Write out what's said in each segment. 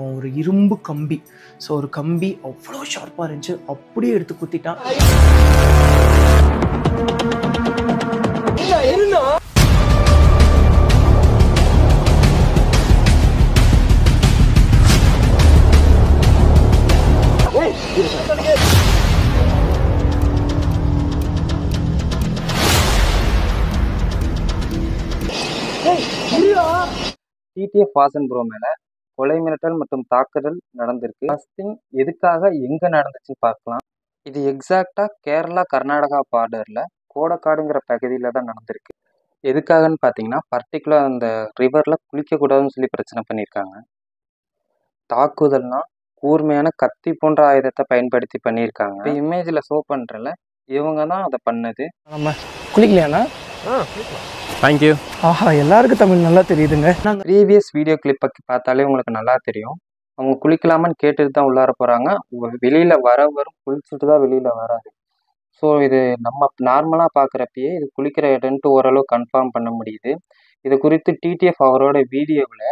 ஒரு இரும்பு கம்பி. ஸோ ஒரு கம்பி அவ்வளோ ஷார்ப்பாக இருந்துச்சு, அப்படியே எடுத்து குத்திட்டான். டிடிஎஃப் வாசன் ப்ரோ மேல கொலை மிரட்டல் மற்றும் தாக்குதல் நடந்திருக்கு. ஃபர்ஸ்ட் திங், எதுக்காக எங்க நடந்துச்சுன்னு பார்க்கலாம். இது எக்ஸாக்டா கேரளா கர்நாடகா பார்டர்ல கோடக்காடுங்கிற பகுதியில தான் நடந்திருக்கு. எதுக்காகன்னு பார்த்தீங்கன்னா, பர்டிகுலர் அந்த ரிவர்ல குளிக்கக்கூடாதுன்னு சொல்லி பிரச்சனை பண்ணியிருக்காங்க. தாக்குதல்னா கூர்மையான கத்தி போன்ற ஆயுதத்தை பயன்படுத்தி பண்ணியிருக்காங்க. இப்போ இமேஜ்ல ஷோ பண்றல இவங்க தான் அதை பண்ணது. நம்ம குளிக்கலையாண்ணா? தேங்க்யூ. ஆஹா, எல்லாருக்கும் தமிழ் நல்லா தெரியுதுங்க. நாங்கள் ப்ரீவியஸ் வீடியோ கிளிப்பை பார்த்தாலே உங்களுக்கு நல்லா தெரியும். அவங்க குளிக்கலாமான்னு கேட்டுட்டு தான் உள்ளார போகிறாங்க. வெளியில் வரும் குளிச்சுட்டு தான் வெளியில் வராது. ஸோ இது நம்ம நார்மலாக பார்க்குறப்பயே இது குளிக்கிற இடம்ட்டு ஓரளவு கன்ஃபார்ம் பண்ண முடியுது. இது குறித்து டிடிஎஃப் அவரோட வீடியோவில்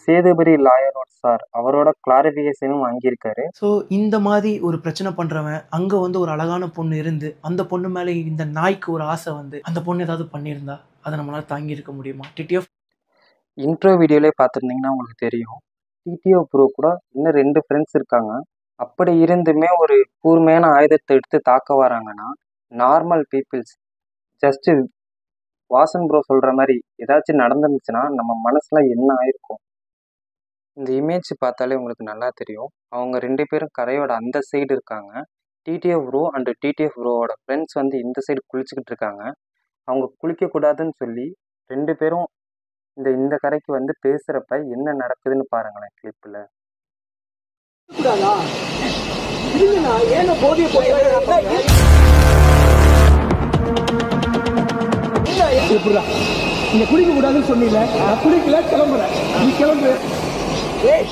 சேதுபதி லாயரோட சார் அவரோட கிளாரிஃபிகேஷனும் வாங்கியிருக்காரு. ஸோ இந்த மாதிரி ஒரு பிரச்சனை பண்ணுறவன் அங்கே வந்து ஒரு அழகான பொண்ணு இருந்து அந்த பொண்ணு மேலே இந்த நாய்க்கு ஒரு ஆசை வந்து அந்த பொண்ணு ஏதாவது பண்ணியிருந்தா அதை நம்மளால் தாங்கி இருக்க முடியுமா? டிடிஎஃப் இன்ட்ரோ வீடியோலே பார்த்துருந்தீங்கன்னா உங்களுக்கு தெரியும். டிடிஎஃப் ப்ரோ கூட இன்னும் 2 ஃப்ரெண்ட்ஸ் இருக்காங்க. அப்படி இருந்துமே ஒரு கூர்மையான ஆயுதத்தை எடுத்து தாக்க வராங்கன்னா, normal peoples just Vasan bro சொல்கிற மாதிரி ஏதாச்சும் நடந்துருந்துச்சுன்னா நம்ம மனசுல என்ன ஆயிருக்கும்? இந்த இமேஜ் பார்த்தாலே உங்களுக்கு நல்லா தெரியும். அவங்க 2 பேரும் கரையோட அந்த சைடு இருக்காங்க. டிடிஎஃப் ப்ரோ அண்ட் டிடிஎஃப் ப்ரோவோட ஃப்ரெண்ட்ஸ் வந்து இந்த சைடு குளிச்சுக்கிட்டு இருக்காங்க. அவங்க குளிக்கக்கூடாதுன்னு சொல்லி 2 பேரும் இந்த கரைக்கு வந்து பேசுகிறப்ப என்ன நடக்குதுன்னு பாருங்களேன் கிளிப்பில்.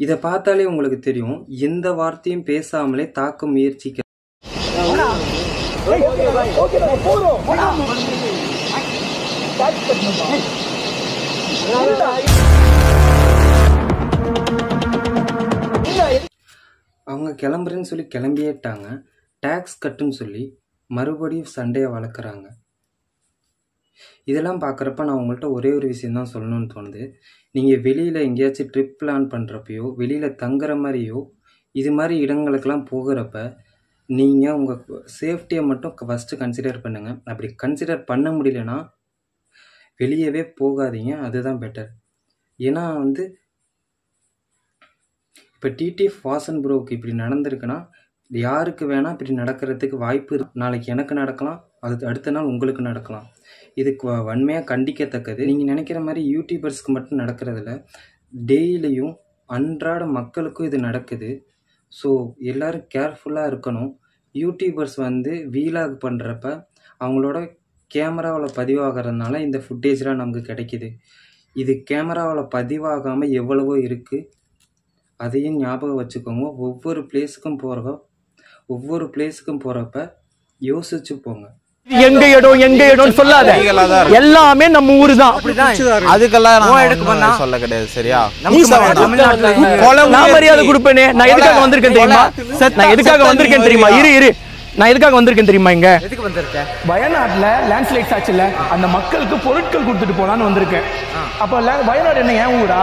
இதை பார்த்தாலே உங்களுக்கு தெரியும், எந்த வார்த்தையும் பேசாமலே தாக்க முயற்சிக்க. அவங்க கிளம்புறேன்னு சொல்லி கிளம்பியேட்டாங்க. டேக்ஸ் கட்டுன்னு சொல்லி மறுபடியும் சண்டையை வளர்க்குறாங்க. இதெல்லாம் பார்க்குறப்ப நான் உங்கள்கிட்ட ஒரே ஒரு விஷயந்தான் சொல்லணும்னு தோணுது. நீங்கள் வெளியில் எங்கேயாச்சும் ட்ரிப் பிளான் பண்ணுறப்பையோ வெளியில் தங்குற மாதிரியோ இது மாதிரி இடங்களுக்கெல்லாம் போகிறப்ப நீங்கள் உங்கள் சேஃப்டியை மட்டும் ஃபஸ்ட்டு கன்சிடர் பண்ணுங்கள். அப்படி கன்சிடர் பண்ண முடியலன்னா வெளியவே போகாதீங்க, அதுதான் பெட்டர். ஏன்னா வந்து இப்போ டிடிஎஃப் வாசன் ப்ரோவுக்கு இப்படி நடந்திருக்குன்னா யாருக்கு வேணால் இப்படி நடக்கிறதுக்கு வாய்ப்பு இருக்கு. நாளைக்கு எனக்கு நடக்கலாம், அது அடுத்த நாள் உங்களுக்கு நடக்கலாம். இதுக்கு வன்மையாக கண்டிக்கத்தக்கது. நீங்கள் நினைக்கிற மாதிரி யூடியூபர்ஸ்க்கு மட்டும் நடக்கிறதில்ல, டெய்லியும் அன்றாட மக்களுக்கும் இது நடக்குது. ஸோ எல்லோரும் கேர்ஃபுல்லாக இருக்கணும். யூடியூபர்ஸ் வந்து வீலாக் பண்ணுறப்ப அவங்களோட கேமராவில் பதிவாகிறதுனால இந்த ஃபுட்டேஜ்லாம் நமக்கு கிடைக்கிது. இது கேமராவில் பதிவாகாமல் எவ்வளவோ இருக்குது, அதையும் ஞாபகம் வச்சுக்கோங்க. ஒவ்வொரு பிளேஸுக்கும் போகிறப்ப யோசிச்சு போங்க. எங்க இடம் சொல்லாத, எல்லாமே நம்ம ஊரு தான். அதுக்கெல்லாம் சொல்ல கிடையாது, சரியா? நான் மரியாதை கொடுப்பேனே. நான் எதுக்காக வந்திருக்கேன் தெரியுமா? நான் எதுக்காக வந்திருக்கேன் தெரியுமா? இரு நான் எதுக்காக வந்திருக்கேன் தெரியுமா? இங்க வயநாட்டுல லேண்ட்ஸ்லைட்ஸ் ஆச்சுல, அந்த மக்களுக்கு பொருட்கள் கொடுத்துட்டு போலான்னு வந்திருக்கேன். அப்ப வயநாடு என்ன ஏன் ஊரா?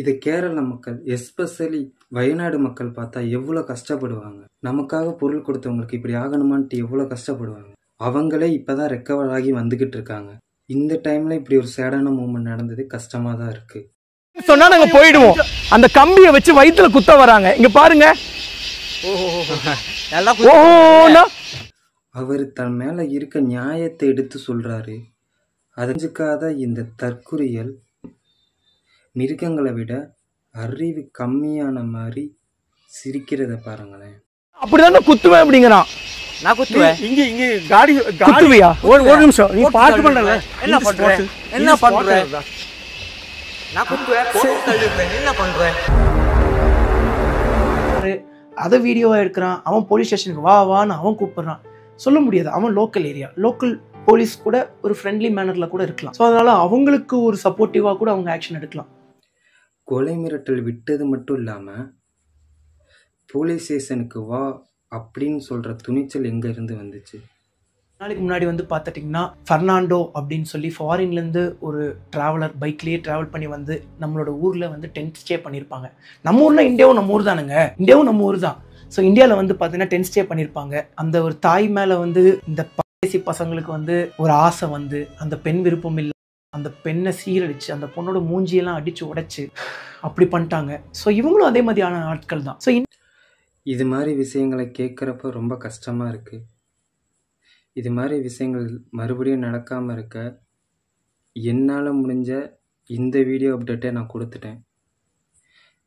இது கேரள மக்கள், எஸ்பெஷலி வயநாடு மக்கள் பார்த்தா எவ்வளோ கஷ்டப்படுவாங்க. நமக்காக பொருள் கொடுத்தவங்களுக்கு இப்படி ஆகணுமான்ட்டு எவ்வளோ கஷ்டப்படுவாங்க. அவங்களே இப்போதான் ரெக்கவர் ஆகி வந்துகிட்டு இருக்காங்க. இந்த டைம்ல இப்படி ஒரு சேடான மூமெண்ட் நடந்தது கஷ்டமா தான் இருக்கு. சொன்னா நாங்க போயிடுவோம். அந்த கம்பியை வச்சு வயிற்றுல குத்த வராங்க. இங்க பாருங்க. அவர் தன் மேல இருக்க நியாயத்தை எடுத்து சொல்றாரு. அதஞ்சுக்காத இந்த தற்குறிகள் மிருகங்களை விட அறிவு கம்மியான மாதிரி சிரிக்கிறத பாருங்களேன். அப்படிதான் குத்துவேன் அப்படிங்கிறான். நான் குத்துவேன். இங்க காடி குத்துவியா? ஒரு நிமிஷம், நீ பாட்டு பண்ணல. என்ன பண்ற? நான் குத்துவேன், போட்டு தள்ளுவேன். என்ன பண்ற? அதை வீடியோவாக எடுக்கிறான். அவன் போலீஸ் ஸ்டேஷனுக்கு வான்னு அவன் கூப்பிடுறான். சொல்ல முடியாது, அவன் லோக்கல் போலீஸ் கூட ஒரு ஃப்ரெண்ட்லி மேனரில் கூட இருக்கலாம். ஸோ அதனால் அவங்களுக்கு ஒரு சப்போர்ட்டிவாக கூட அவங்க ஆக்ஷன் எடுக்கலாம். கொலை மிரட்டல் விட்டது மட்டும் இல்லாமல் போலீஸ் ஸ்டேஷனுக்கு வா அப்படின்னு சொல்கிற துணிச்சல் எங்கேருந்து வந்துச்சு? நாளைக்கு முன்னாடி வந்து பார்த்துட்டிங்கன்னா ஃபெர்னாண்டோ அப்படின்னு சொல்லி ஃபாரின்லேருந்து ஒரு ட்ராவலர் பைக்லேயே ட்ராவல் பண்ணி வந்து நம்மளோட ஊரில் வந்து டென்ட் ஸ்டே பண்ணியிருப்பாங்க. நம்ம ஊர்னா இந்தியாவும் நம்ம ஊர் தானுங்க, இந்தியாவும் நம்ம ஊர் தான். ஸோ இந்தியாவில் வந்து பார்த்தீங்கன்னா டென்ட் ஸ்டே பண்ணியிருப்பாங்க. அந்த ஒரு தாய் மேலே வந்து இந்த பரதேசி பசங்களுக்கு வந்து ஒரு ஆசை வந்து அந்த பெண் விருப்பம் இல்லை, அந்த பெண்ணை சீரழிச்சு அந்த பொண்ணோட மூஞ்சியெல்லாம் அடித்து உடைச்சு அப்படி பண்ணிட்டாங்க. ஸோ இவங்களும் அதே மாதிரியான ஆட்கள் தான். ஸோ இது மாதிரி விஷயங்களை கேட்குறப்ப ரொம்ப கஷ்டமாக இருக்குது. இது மாதிரி விஷயங்கள் மறுபடியும் நடக்காமல் இருக்க என்னால் முடிஞ்ச இந்த வீடியோ அப்டேட்டை நான் கொடுத்துட்டேன்.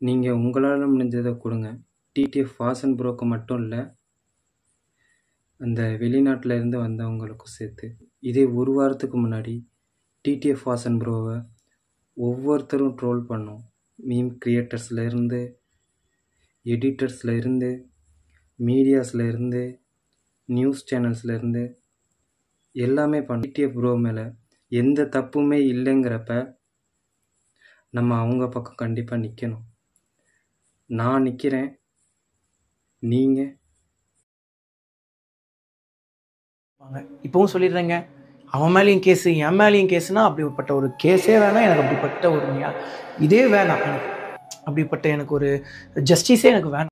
நீங்கள் உங்களால் முடிஞ்சதை கொடுங்க. டிடிஎஃப் வாசன் ப்ரோக்கு மட்டும் இல்லை, அந்த வெளிநாட்டில் இருந்து வந்தவங்களுக்கும் சேர்த்து. இதே ஒரு வாரத்துக்கு முன்னாடி டிடிஎஃப் வாசன் ப்ரோவை ஒவ்வொருத்தரும் ட்ரோல் பண்ணோம். மீம் கிரியேட்டர்ஸ்லேருந்து, எடிட்டர்ஸ்லேருந்து, மீடியாஸ்லேருந்து, நியூஸ் சேனல்ஸ்லேருந்து எல்லாமே பண்ண. டிடிஎஃப் ப்ரோ மேலே எந்த தப்புமே இல்லைங்கிறப்ப நம்ம அவங்க பக்கம் கண்டிப்பாக நிற்கணும். நான் நிற்கிறேன், நீங்கள் இப்போவும் சொல்லிடுறேங்க, அவன் மேலேயும் கேஸு என் மேலேயும் கேஸுனா அப்படிப்பட்ட ஒரு கேஸே வேணாம் எனக்கு. அப்படிப்பட்ட ஒரு இதே வேணாம் எனக்கு. அப்படிப்பட்ட எனக்கு ஒரு ஜஸ்டிஸே எனக்கு வேணாம்.